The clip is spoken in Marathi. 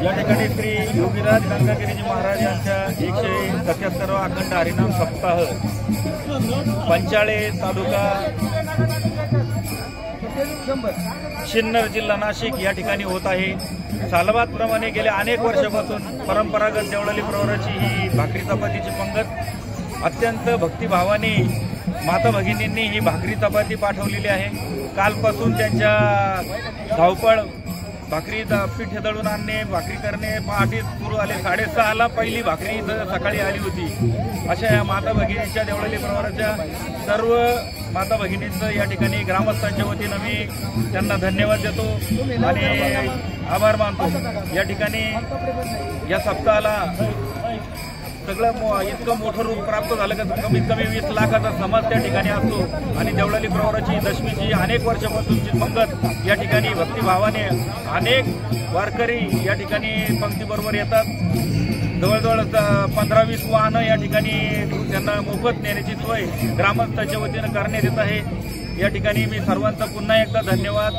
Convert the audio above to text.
या ठिकाणी श्री योगीराज गंगागिरीजी महाराज यांच्या 177वा अखंड हरिनाम सप्ताह पंचाळे तालुका सिन्नर जिल्हा नाशिक या ठिकाणी होत आहे। सालबादप्रमाणे गेल्या अनेक वर्षापासून परंपरागत देवळाली प्रवराची ही भाकरी चपातीची पंगत अत्यंत भक्तिभावाने माता भगिनींनी ही भाकरी चपाती पाठवलेली आहे। कालपासून त्यांच्या धावपळ भाकरी पीठ दळून आणणे भाकरी करणे पहाटे सुरू आले। 6:30ला पहिली भाकरी इथं सकाळी आली होती। अशा या माता भगिनीच्या देवळाली प्रवराच्या सर्व माता भगिनींचं या ठिकाणी ग्रामस्थांच्या वतीनं मी त्यांना धन्यवाद देतो आणि आभार मानतो। या ठिकाणी या सप्ताहाला सगळं इतकं मोठं रूप प्राप्त झालं का कमीत कमी 20 लाखाचा समाज त्या ठिकाणी असतो आणि देवळाली प्रवराची दशमीची अनेक वर्षापासूनची पंगत या ठिकाणी भक्तिभावाने अनेक वारकरी या ठिकाणी पंक्तीबरोबर येतात। जवळजवळ 15-20 वाहनं या ठिकाणी त्यांना मोफत नेण्याची सोय ग्रामस्थांच्या वतीनं करण्यात येत आहे। या ठिकाणी मी सर्वांचा पुन्हा एकदा धन्यवाद।